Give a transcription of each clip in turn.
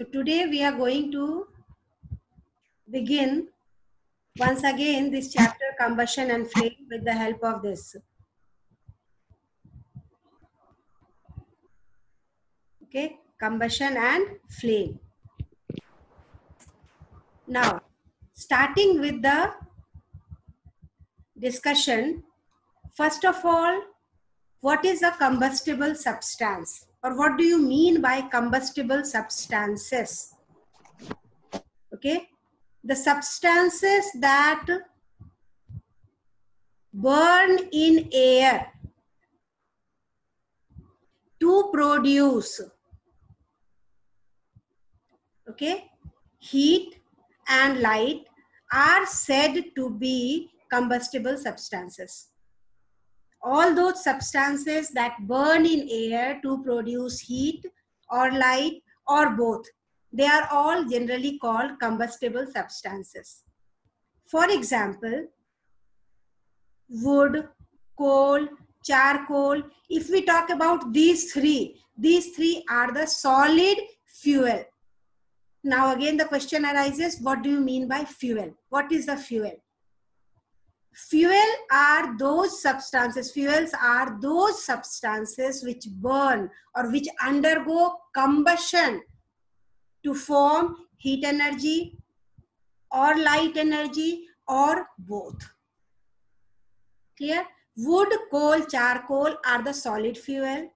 So today we are going to begin once again this chapter combustion and flame with the help of this. Okay, combustion and flame. Now, starting with the discussion, first of all, what is a combustible substance? Or what do you mean by combustible substances? Okay, the substances that burn in air to produce heat and light are said to be combustible substances. All those substances that burn in air to produce heat or light or both, they are all generally called combustible substances. For example, wood, coal, charcoal. If we talk about these three are the solid fuel. Now again the question arises, what do you mean by fuel? What is the fuel? Fuels are those substances which burn or which undergo combustion to form heat energy or light energy or both. Clear? Wood, coal, charcoal are the solid fuel.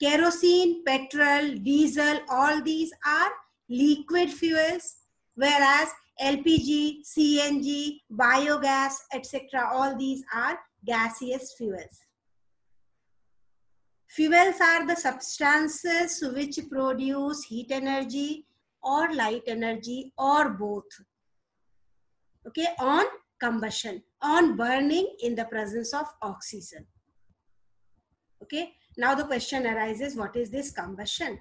Kerosene, petrol, diesel, all these are liquid fuels, whereas LPG, CNG, biogas, etc., all these are gaseous fuels. Fuels are the substances which produce heat energy or light energy or both, okay, on combustion, on burning in the presence of oxygen. Okay, now the question arises, what is this combustion?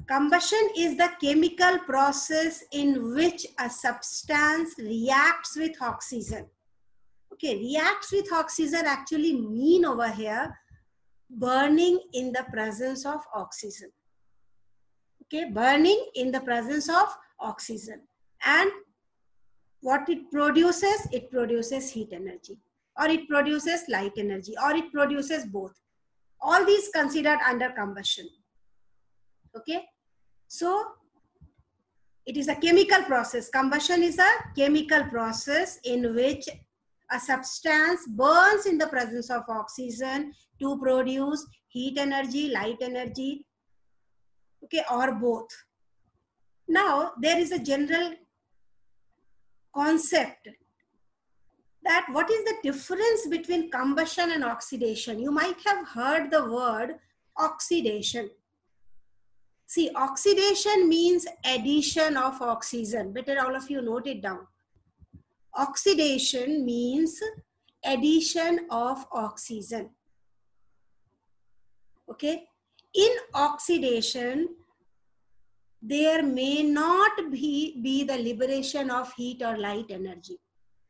Combustion is the chemical process in which a substance reacts with oxygen. Okay, reacts with oxygen actually mean over here burning in the presence of oxygen. Okay, burning in the presence of oxygen. And what it produces heat energy, or it produces light energy, or it produces both. All these considered under combustion. Okay, so it is a chemical process. Combustion is a chemical process in which a substance burns in the presence of oxygen to produce heat energy, light energy, okay, or both. Now, there is a general concept that what is the difference between combustion and oxidation? You might have heard the word oxidation. See, oxidation means addition of oxygen. Better all of you note it down. Oxidation means addition of oxygen. Okay. In oxidation, there may not be the liberation of heat or light energy.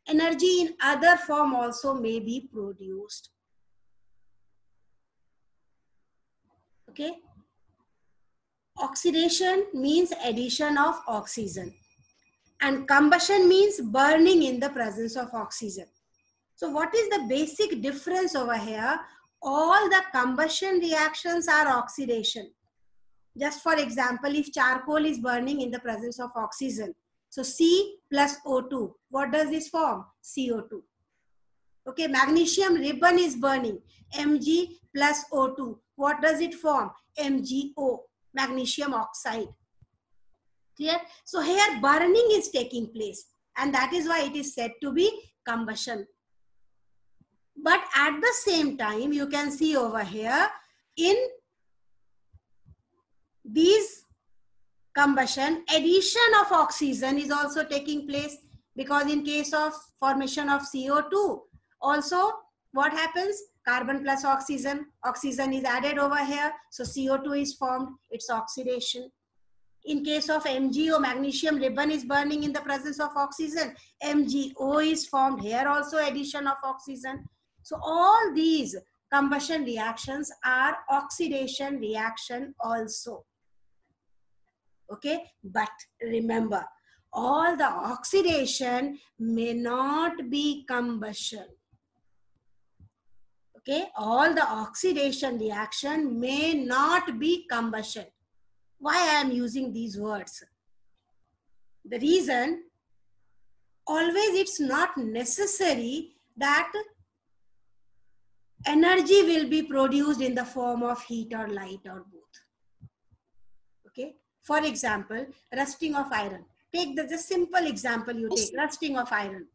Energy in other form also may be produced. Okay. Oxidation means addition of oxygen. And combustion means burning in the presence of oxygen. So what is the basic difference over here? All the combustion reactions are oxidation. Just for example, if charcoal is burning in the presence of oxygen, so C plus O2, what does this form? CO2. Okay, magnesium ribbon is burning, Mg plus O2, what does it form? MgO, magnesium oxide. Clear? So here burning is taking place, and that is why it is said to be combustion. But at the same time, you can see over here, in these combustion, addition of oxygen is also taking place, because in case of formation of CO2, also what happens? Carbon plus oxygen is added over here, so CO2 is formed, it's oxidation. In case of MgO, magnesium ribbon is burning in the presence of oxygen, MgO is formed, here also addition of oxygen. So all these combustion reactions are oxidation reaction also. Okay, but remember, all the oxidation may not be combustion. Okay, all the oxidation reaction may not be combustion. Why I am using these words? The reason, always it's not necessary that energy will be produced in the form of heat or light or both. Okay, for example, rusting of iron. Take the simple example you take, rusting of iron.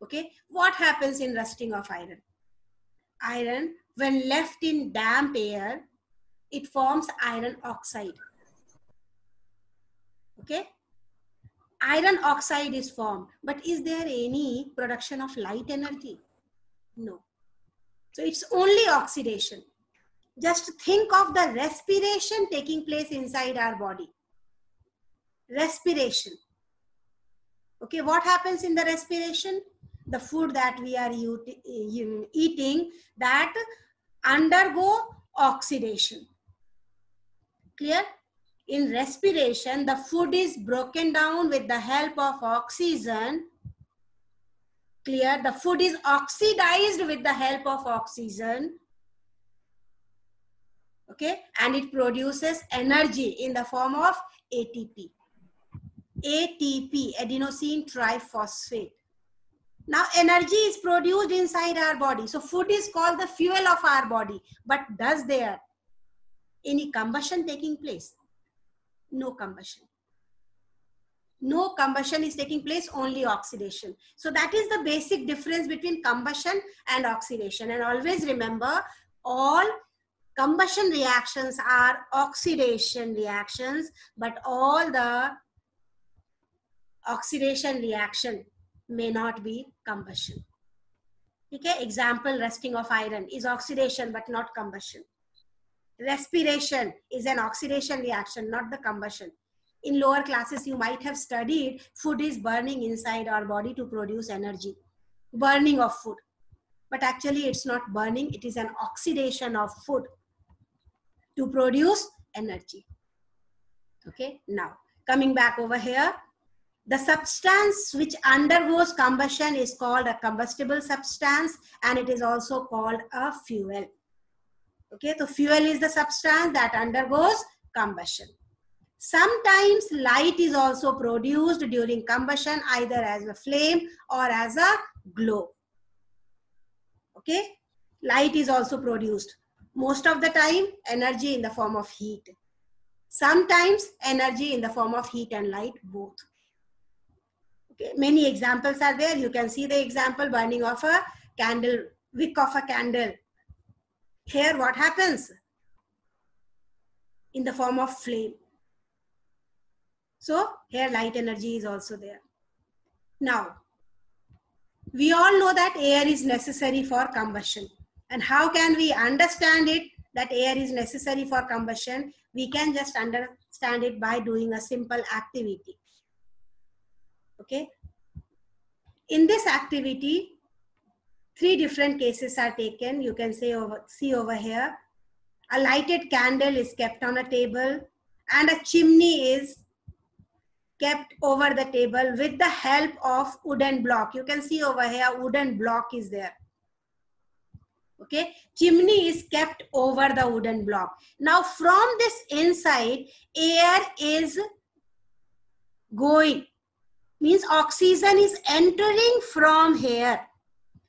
Okay, what happens in rusting of iron? Iron, when left in damp air, it forms iron oxide. Okay, iron oxide is formed, but is there any production of light energy? No. So it's only oxidation. Just think of the respiration taking place inside our body. Respiration. Okay, what happens in the respiration? The food that we are eating, that undergo oxidation. Clear? In respiration, the food is broken down with the help of oxygen. Clear? The food is oxidized with the help of oxygen. Okay, and it produces energy in the form of ATP. ATP, adenosine triphosphate. Now energy is produced inside our body. So food is called the fuel of our body. But does there any combustion taking place? No combustion. No combustion is taking place, only oxidation. So that is the basic difference between combustion and oxidation. And always remember, all combustion reactions are oxidation reactions, but all the oxidation reaction may not be combustion. Okay, example, rusting of iron is oxidation but not combustion. Respiration is an oxidation reaction, not the combustion. In lower classes, you might have studied food is burning inside our body to produce energy. Burning of food. But actually it's not burning, it is an oxidation of food to produce energy. Okay, now coming back over here, the substance which undergoes combustion is called a combustible substance, and it is also called a fuel. Okay, so fuel is the substance that undergoes combustion. Sometimes light is also produced during combustion, either as a flame or as a glow. Okay, light is also produced. Most of the time, energy in the form of heat. Sometimes energy in the form of heat and light, both. Okay, many examples are there. You can see the example, burning of a candle, wick of a candle. Here what happens? In the form of flame. So here light energy is also there. Now, we all know that air is necessary for combustion. And how can we understand it, that air is necessary for combustion? We can just understand it by doing a simple activity. Okay. In this activity, 3 different cases are taken. You can see over here. A lighted candle is kept on a table and a chimney is kept over the table with the help of wooden block. You can see over here, wooden block is there. Okay, chimney is kept over the wooden block. Now from this inside, air is going, means oxygen is entering from here.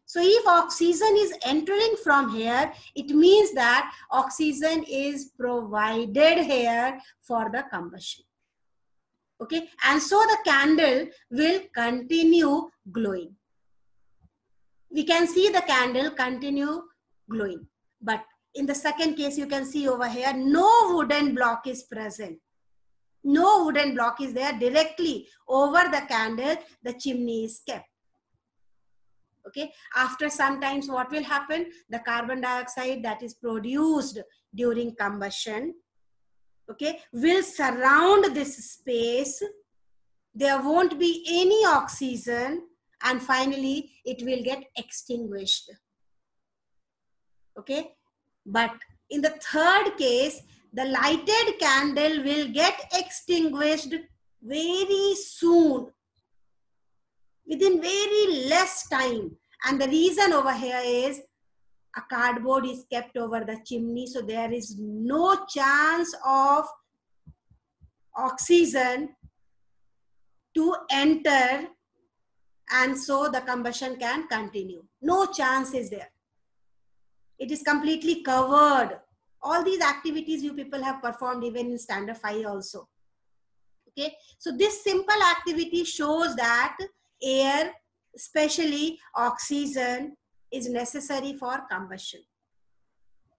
So if oxygen is entering from here, it means that oxygen is provided here for the combustion. Okay, and so the candle will continue glowing. We can see the candle continue glowing. But in the second case, you can see over here, no wooden block is present. No wooden block is there. Directly over the candle, the chimney is kept. Okay, after some times what will happen? The carbon dioxide that is produced during combustion, okay, will surround this space. There won't be any oxygen, and finally it will get extinguished. Okay, but in the third case, the lighted candle will get extinguished very soon, within very less time. And the reason over here is a cardboard is kept over the chimney, so there is no chance of oxygen to enter, and so the combustion can continue. No chance is there. It is completely covered. All these activities you people have performed even in standard 5 also. Okay, so this simple activity shows that air, especially oxygen, is necessary for combustion.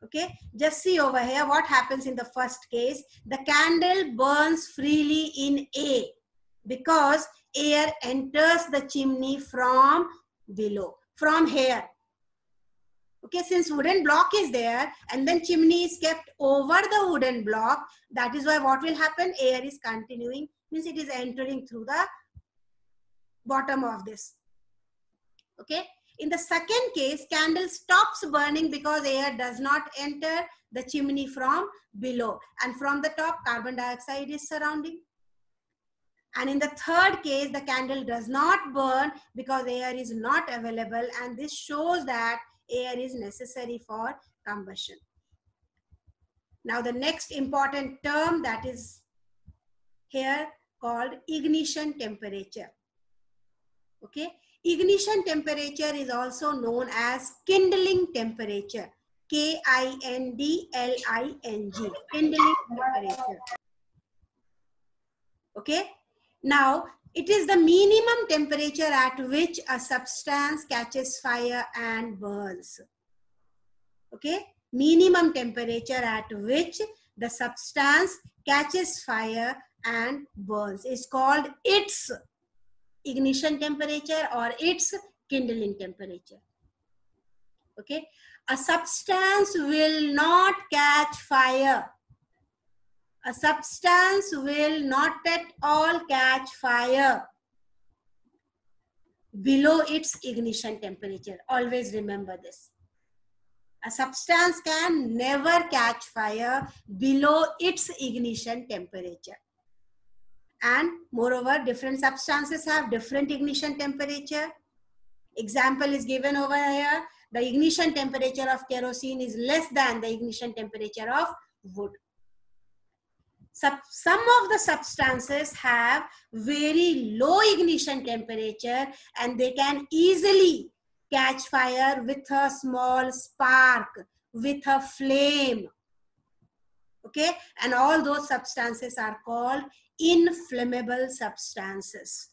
Okay, just see over here what happens in the first case. The candle burns freely in A because air enters the chimney from below, from here. Okay, since wooden block is there and then chimney is kept over the wooden block, that is why what will happen? Air is continuing, means it is entering through the bottom of this. Okay, in the second case, candle stops burning because air does not enter the chimney from below, and from the top carbon dioxide is surrounding. And in the third case, the candle does not burn because air is not available, and this shows that air is necessary for combustion. Now the next important term that is here called ignition temperature. Okay, ignition temperature is also known as kindling temperature. Kindling, kindling temperature. Okay, now it is the minimum temperature at which a substance catches fire and burns. Okay, minimum temperature at which the substance catches fire and burns is called its ignition temperature or its kindling temperature. Okay, a substance will not catch fire. A substance will not at all catch fire below its ignition temperature. Always remember this. A substance can never catch fire below its ignition temperature. And moreover, different substances have different ignition temperature. Example is given over here. The ignition temperature of kerosene is less than the ignition temperature of wood. Some of the substances have very low ignition temperature and they can easily catch fire with a small spark, with a flame. Okay, and all those substances are called inflammable substances.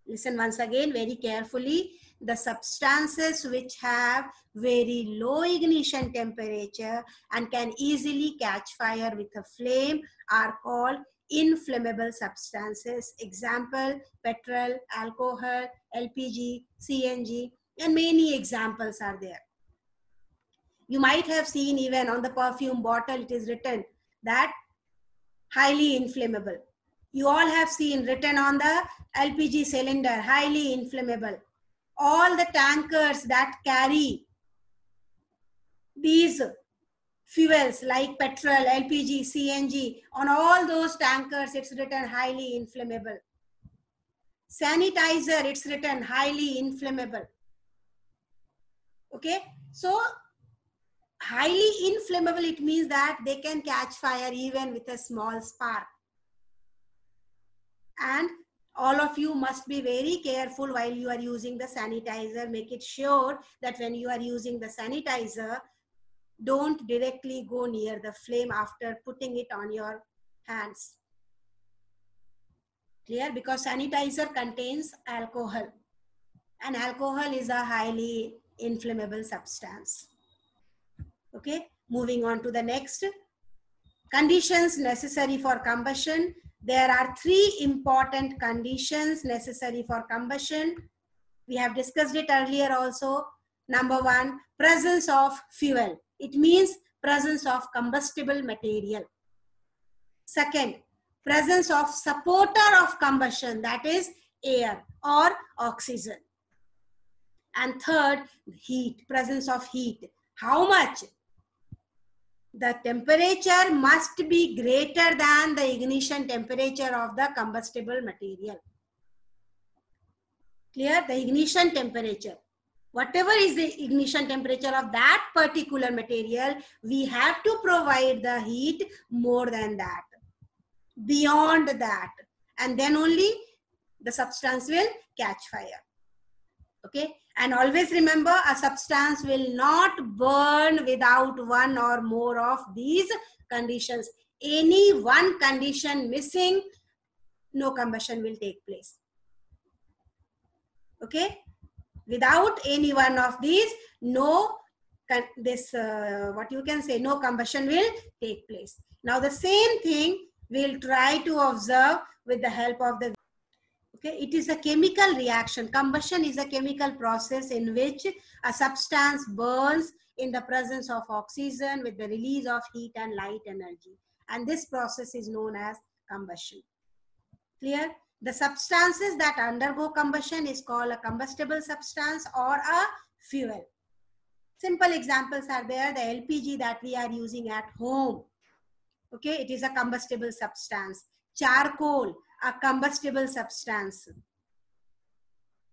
Listen once again very carefully. The substances which have very low ignition temperature and can easily catch fire with a flame are called inflammable substances. Example, petrol, alcohol, LPG, CNG, and many examples are there. You might have seen even on the perfume bottle it is written that highly inflammable. You all have seen written on the LPG cylinder, highly inflammable. All the tankers that carry these fuels like petrol, LPG, CNG, on all those tankers it's written highly inflammable. Sanitizer, it's written highly inflammable. Okay, so highly inflammable, it means that they can catch fire even with a small spark. And all of you must be very careful while you are using the sanitizer. Make it sure that when you are using the sanitizer, don't directly go near the flame after putting it on your hands. Clear? Because sanitizer contains alcohol, and alcohol is a highly inflammable substance. Okay, moving on to the next. Conditions necessary for combustion. There are 3 important conditions necessary for combustion. We have discussed it earlier also. Number 1, presence of fuel. It means presence of combustible material. Second, presence of supporter of combustion, that is air or oxygen. And third, heat, presence of heat. How much? the temperature must be greater than the ignition temperature of the combustible material. Clear? The ignition temperature. Whatever is the ignition temperature of that particular material, we have to provide the heat more than that, beyond that. And then only the substance will catch fire. Okay? And always remember, a substance will not burn without one or more of these conditions. Any one condition missing, no combustion will take place. Okay? Without any one of these, no no combustion will take place. Now the same thing we'll try to observe with the help of the. Okay, it is a chemical reaction. Combustion is a chemical process in which a substance burns in the presence of oxygen with the release of heat and light energy. And this process is known as combustion. Clear? The substances that undergo combustion is called a combustible substance or a fuel. Simple examples are there. The LPG that we are using at home. Okay, it is a combustible substance. Charcoal, a combustible substance.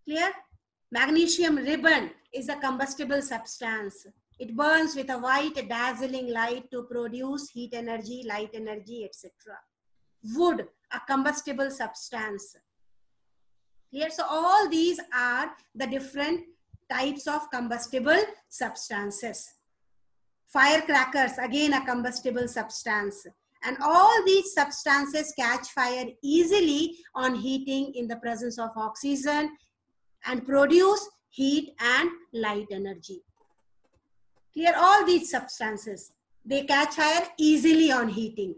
Clear? Magnesium ribbon is a combustible substance. It burns with a white dazzling light to produce heat energy, light energy, etc. Wood, a combustible substance. Clear? So all these are the different types of combustible substances. Firecrackers, again a combustible substance. And all these substances catch fire easily on heating in the presence of oxygen and produce heat and light energy. Clear? All these substances, they catch fire easily on heating.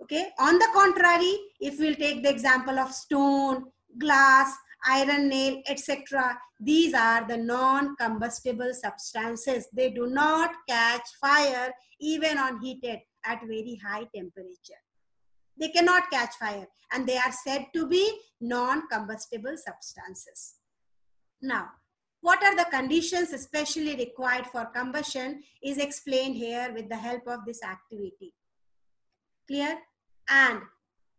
Okay. On the contrary, if we'll take the example of stone, glass, iron nail, etc., these are the non-combustible substances. They do not catch fire even on heated at very high temperature. They cannot catch fire and they are said to be non-combustible substances. Now, what are the conditions especially required for combustion is explained here with the help of this activity. Clear? And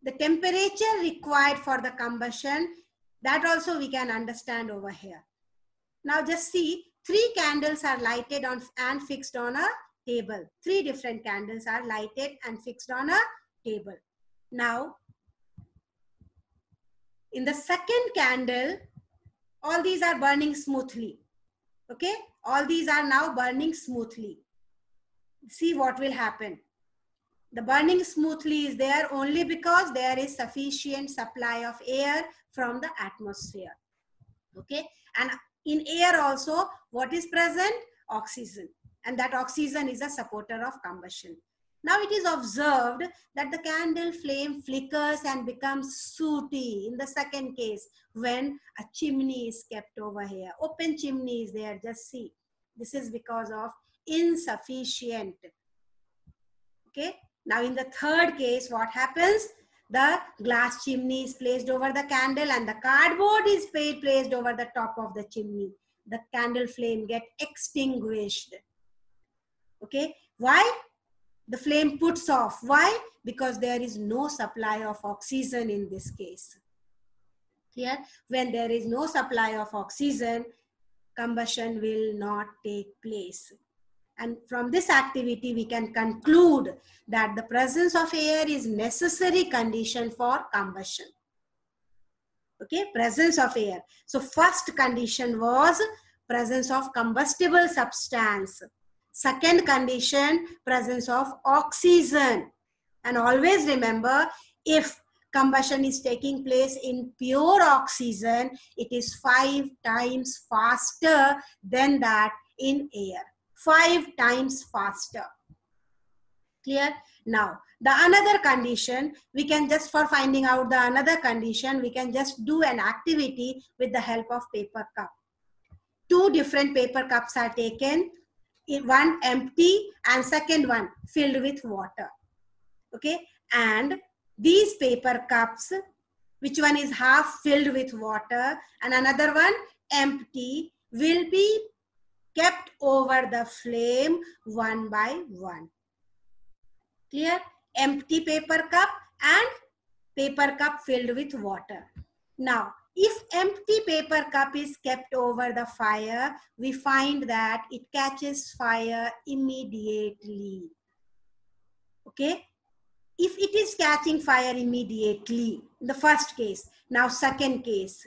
the temperature required for the combustion, that also we can understand over here. Now just see, 3 candles are lighted on and fixed on a table. 3 different candles are lighted and fixed on a table. Now, in the second candle, all these are burning smoothly. Okay? All these are now burning smoothly. See what will happen. The burning smoothly is there only because there is sufficient supply of air from the atmosphere. Okay? And in air also, what is present? Oxygen. And that oxygen is a supporter of combustion. Now it is observed that the candle flame flickers and becomes sooty in the second case when a chimney is kept over here. Open chimney is there, just see. This is because of insufficient. Okay. Now in the third case, what happens? The glass chimney is placed over the candle and the cardboard is placed over the top of the chimney. The candle flame get extinguished. Okay. Why? The flame puts off. Why? Because there is no supply of oxygen in this case. Clear? When there is no supply of oxygen, combustion will not take place. And from this activity, we can conclude that the presence of air is necessary condition for combustion. Okay, presence of air. So first condition was presence of combustible substance. Second condition, presence of oxygen. And always remember, if combustion is taking place in pure oxygen, it is 5 times faster than that in air. 5 times faster. Clear? Now, the another condition, we can just, for finding out the another condition, we can just do an activity with the help of paper cup. 2 different paper cups are taken, one empty and second one filled with water. Okay? And these paper cups, which one is half filled with water and another one empty, will be kept over the flame one by one. Clear? Empty paper cup and paper cup filled with water. Now, if empty paper cup is kept over the fire, we find that it catches fire immediately. Okay? If it is catching fire immediately, the first case. Now, second case.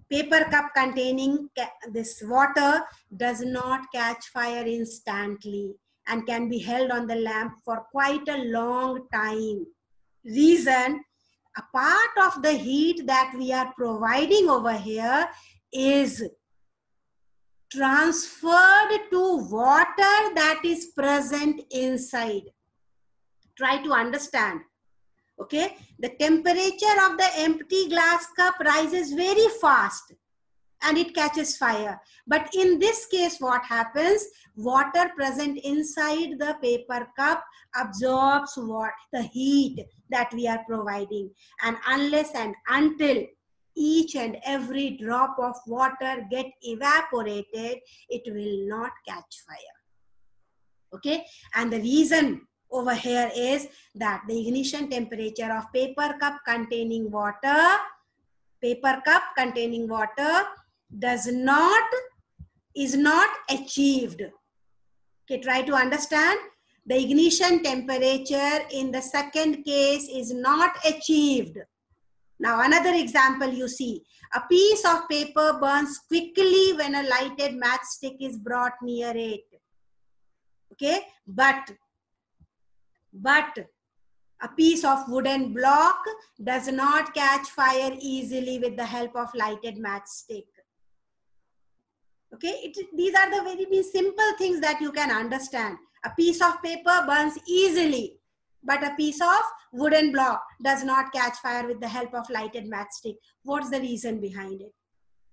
Paper cup containing this water does not catch fire instantly and can be held on the lamp for quite a long time. Reason, a part of the heat that we are providing over here is transferred to water that is present inside. Try to understand. Okay, the temperature of the empty glass cup rises very fast and it catches fire. But in this case, what happens? Water present inside the paper cup absorbs the heat that we are providing. And unless and until each and every drop of water get evaporated, it will not catch fire. Okay, and the reason over here is that the ignition temperature of paper cup containing water is not achieved. Okay, try to understand. The ignition temperature in the second case is not achieved. Now another example you see. A piece of paper burns quickly when a lighted matchstick is brought near it. Okay, but a piece of wooden block does not catch fire easily with the help of lighted matchstick. Okay, these are the very simple things that you can understand. A piece of paper burns easily, but a piece of wooden block does not catch fire with the help of lighted matchstick. What's the reason behind it?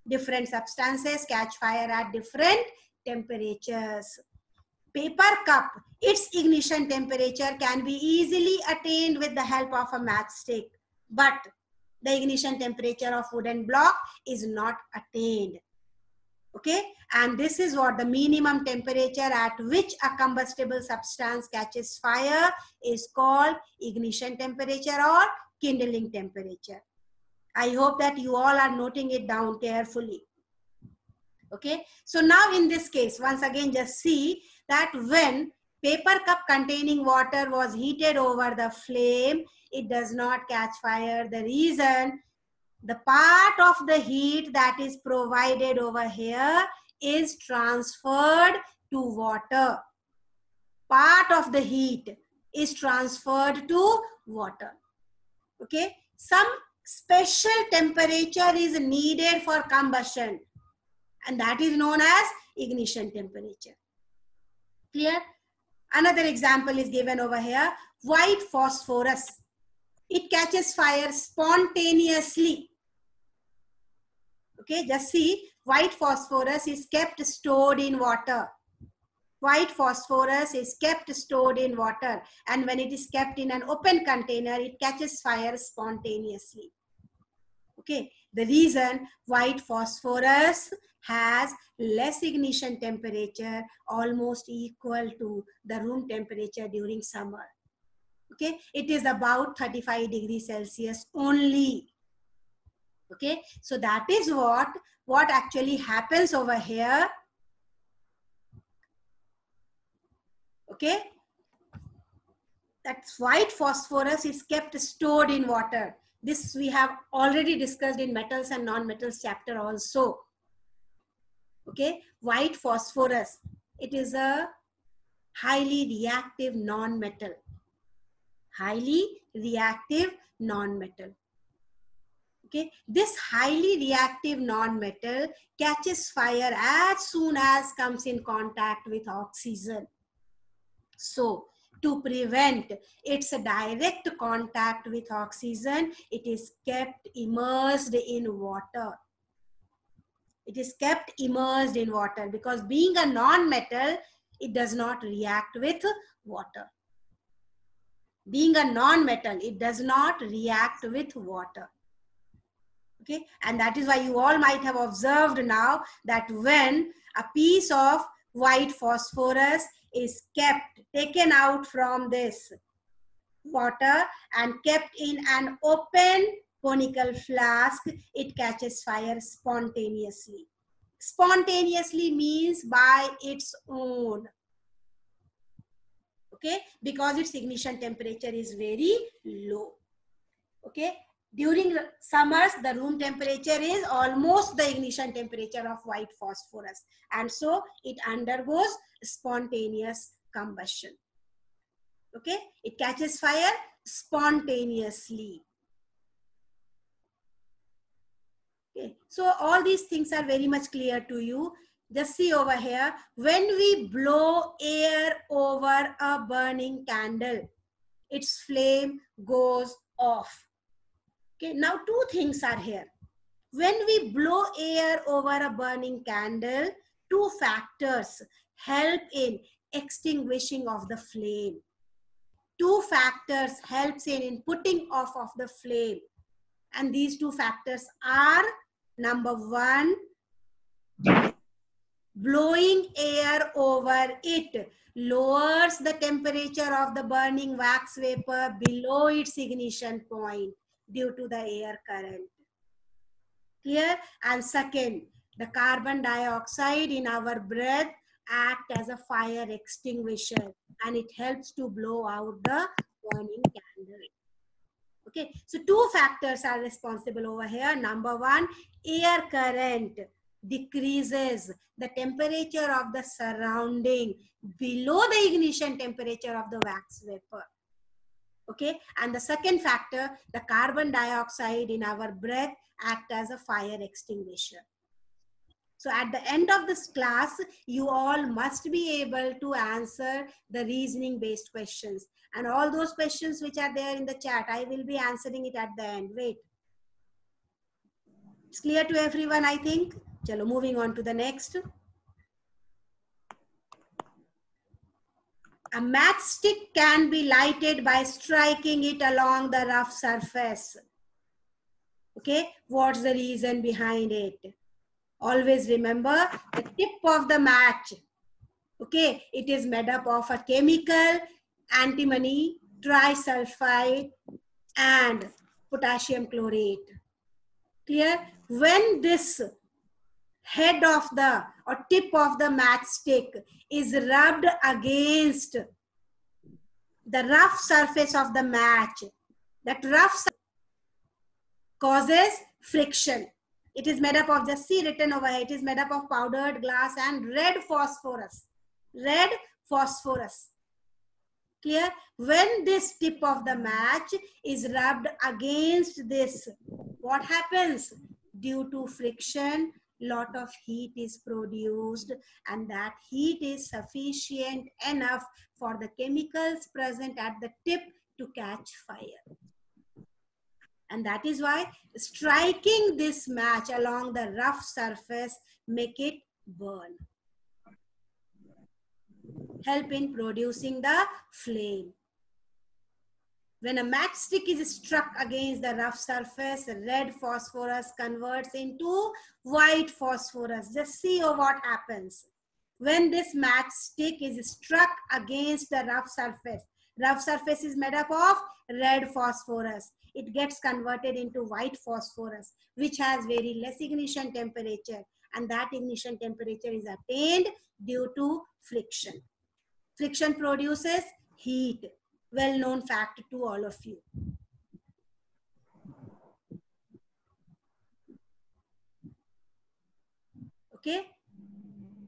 Different substances catch fire at different temperatures. Paper cup, its ignition temperature can be easily attained with the help of a matchstick, but the ignition temperature of wooden block is not attained. Okay, and this is what the minimum temperature at which a combustible substance catches fire is called ignition temperature or kindling temperature. I hope that you all are noting it down carefully. Okay, so now in this case, once again, just see that when paper cup containing water was heated over the flame, it does not catch fire. The reason, the part of the heat that is provided over here is transferred to water. Part of the heat is transferred to water. Okay, some special temperature is needed for combustion, and that is known as ignition temperature. Clear? Another example is given over here. White phosphorus. It catches fire spontaneously. Okay, just see, white phosphorus is kept stored in water. White phosphorus is kept stored in water, and when it is kept in an open container, it catches fire spontaneously. Okay, the reason, white phosphorus has less ignition temperature, almost equal to the room temperature during summer. Okay, it is about 35 degrees Celsius only. Okay, so that is what actually happens over here. Okay, that's white phosphorus is kept stored in water. This we have already discussed in metals and non-metals chapter also. Okay, white phosphorus, it is a highly reactive non-metal. Highly reactive non-metal. Okay, this highly reactive non-metal catches fire as soon as comes in contact with oxygen. So, to prevent its direct contact with oxygen, it is kept immersed in water. It is kept immersed in water because being a non-metal, it does not react with water. Being a non-metal, it does not react with water. Okay, and that is why you all might have observed now that when a piece of white phosphorus is taken out from this water and kept in an open conical flask, it catches fire spontaneously. Spontaneously means by its own. Okay, because its ignition temperature is very low. Okay, during summers, the room temperature is almost the ignition temperature of white phosphorus, and so it undergoes spontaneous combustion. Okay, it catches fire spontaneously. Okay, so all these things are very much clear to you. Just see over here, when we blow air over a burning candle, its flame goes off. Okay, now two things are here. When we blow air over a burning candle, two factors help in extinguishing of the flame. Two factors helps in putting off of the flame. And these two factors are, number one, blowing air over it lowers the temperature of the burning wax vapor below its ignition point due to the air current. Clear? And second, the carbon dioxide in our breath act as a fire extinguisher, and it helps to blow out the burning candle. Okay, so two factors are responsible over here. Number one, air current decreases the temperature of the surrounding below the ignition temperature of the wax vapor. Okay, and the second factor, the carbon dioxide in our breath act as a fire extinguisher. So at the end of this class, you all must be able to answer the reasoning based questions. And all those questions which are there in the chat, I will be answering it at the end. Wait. It's clear to everyone, I think. Chalo, moving on to the next. A matchstick can be lighted by striking it along the rough surface. Okay, what's the reason behind it? Always remember the tip of the match. Okay, it is made up of a chemical, antimony, trisulfide, and potassium chlorate. Clear? When this head of the or tip of the matchstick is rubbed against the rough surface of the match, that rough surface causes friction. It is made up of, just see written over here, it is made up of powdered glass and red phosphorus. Red phosphorus. Clear? When this tip of the match is rubbed against this, what happens? Due to friction, lot of heat is produced, and that heat is sufficient enough for the chemicals present at the tip to catch fire. And that is why striking this match along the rough surface make it burn. Help in producing the flame. When a matchstick is struck against the rough surface, red phosphorus converts into white phosphorus. Just see what happens. When this matchstick is struck against the rough surface is made up of red phosphorus. It gets converted into white phosphorus, which has very less ignition temperature, and that ignition temperature is attained due to friction. Friction produces heat, well-known fact to all of you. Okay,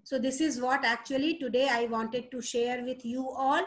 so this is what actually today I wanted to share with you all.